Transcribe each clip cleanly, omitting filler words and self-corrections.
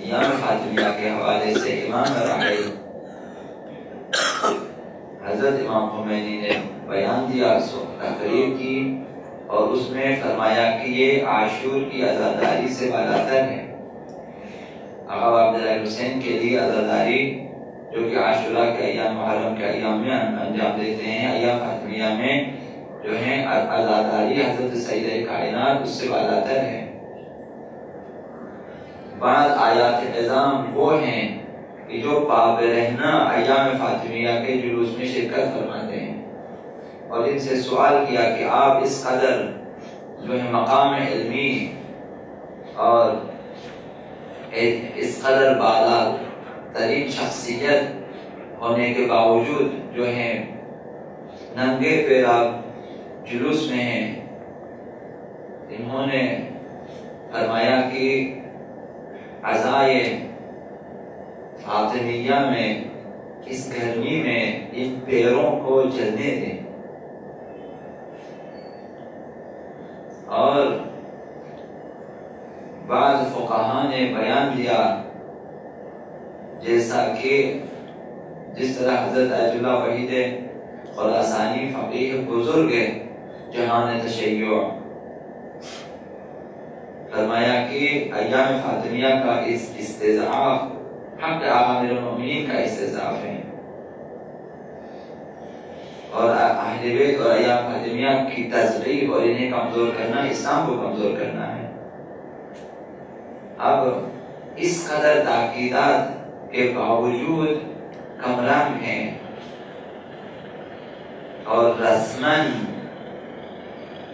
ایام فاطمیہ کے حوالے سے امام راحل حضرت امام خمینی نے بیان دیا، تقریر کی، اور اس میں فرمایا کہ یہ عاشور کی عزاداری سے بالاتر ہے۔ آقا عبداللہ حسین کے لیے عزاداری جو کہ عاشورہ کے ایام، محرم کے ایام میں انجام دیتے ہیں، ایام فاطمیہ میں جو ہیں عزاداری حضرت سیدہ کائنات اس سے بالاتر ہے۔ بعض آیات عظام وہ ہیں کہ جو باب رہنا ایام فاطمیہ کے جلوس میں شرکت فرماتے ہیں، اور ان سے سوال کیا کہ آپ اس قدر جو ہے مقام علمی اور اس قدر بالا ترین شخصیت ہونے کے باوجود جو ہے ننگے پیرا جلوس میں ہیں۔ انہوں نے فرمایا کہ عزائے فاطمیہ میں اس گرمی میں ان پیروں کو جلنے دیں، اور بعض فقہاء نے بیان دیا جیسا کہ جس طرح حضرت آیت اللہ وحید خراسانی فقیہ بزرگ جہان تشیع فرمایا کہ ایام فاطمیہ کا اس استضعاف حق امیر المؤمنین کا استضعاف ہے، اور اہل بیت اور ایام فاطمیہ کی تضعیف اور انہیں کمزور کرنا اسلام کو کمزور کرنا ہے۔ اب اس قدر تاکیدات کے باوجود کم رنگ ہیں اور رسمن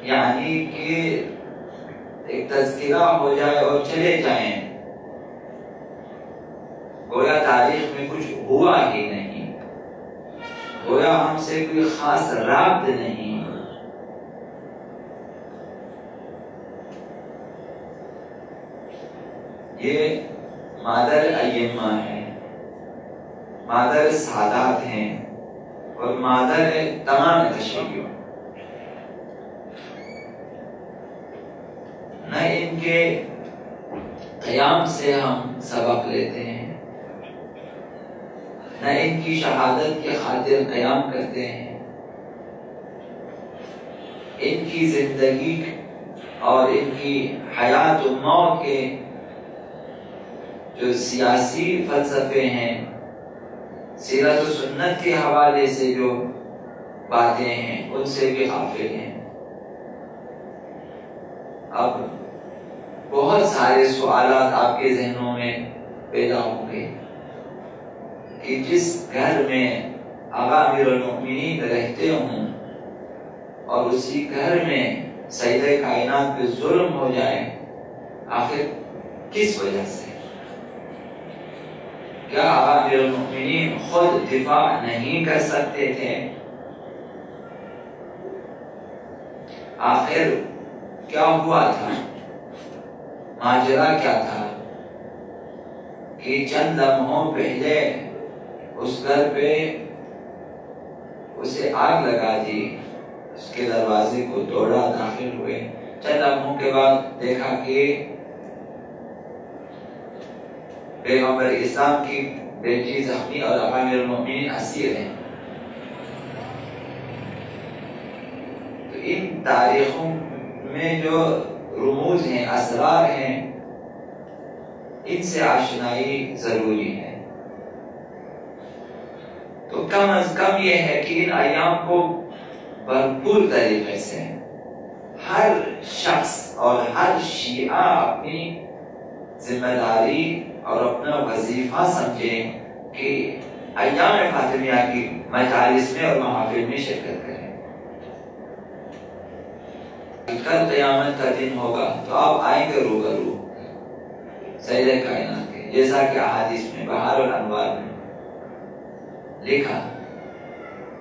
یعنی کہ ایک تذکرہ ہو جائے اور چلے جائیں، گویا تاریخ میں کچھ ہوا ہی نہیں، گویا ہم سے کوئی خاص رابط نہیں۔ یہ مادر ائمہ ہے، مادر سادات ہیں، اور مادر تمام تشیع۔ نہ ان کے قیام سے ہم سبق لیتے ہیں، نہ ان کی شہادت کے خاطر قیام کرتے ہیں، ان کی زندگی اور ان کی حیات و موت کے جو سیاسی فلسفے ہیں، سیرت و سنت کے حوالے سے جو باتیں ہیں، ان سے بھی غافل ہیں۔ اب بہت سارے سوالات آپ کے ذہنوں میں پیدا ہوں گے کہ جس گھر میں آقا امیر المؤمنین رہتے ہوں اور اسی گھر میں سیدہ کائنات پہ ظلم ہو جائے، آخر کس وجہ سے؟ کیا آقا امیر المؤمنین خود دفاع نہیں کر سکتے تھے؟ آخر کیا ہوا تھا؟ ماجرا کیا تھا کہ چند لمحوں پہلے اس گھر پہ اسے آگ لگا دی، اس کے دروازے کو توڑا، داخل ہوئے، چند لمحوں کے بعد دیکھا کہ پیغمبر اسلام کی بیٹی زخمی اور آقا امیر المؤمنین اسیر ہیں۔ تو ان تاریخوں میں جو رموز ہیں، اسرار ہیں، ان سے آشنائی ضروری ہے۔ تو کم از کم یہ ہے کہ ان ایام کو بھرپور طریقے سے ہر شخص اور ہر شیعہ اپنی ذمہ داری اور اپنا وظیفہ سمجھے کہ ایام فاطمیہ کی مجالس میں اور محافل میں شرکت کریں۔ کل قیامت کا دن ہوگا تو آپ آئیں گے روبرو سیدہ کائنات کے، جیسا کہ احادیث میں بہار الانوار میں لکھا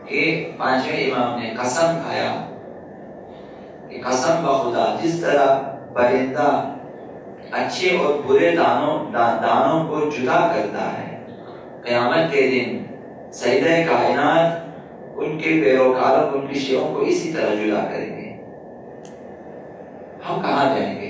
کہ پانچویں امام نے قسم کھایا کہ قسم بخدا جس طرح پرندہ اچھے اور برے دانوں کو جدا کرتا ہے، قیامت کے دن سیدہ کائنات ان کے پیروکاروں، ان کی شیعوں کو اسی طرح جدا کریں گے۔ ہم کہاں جائیں گے؟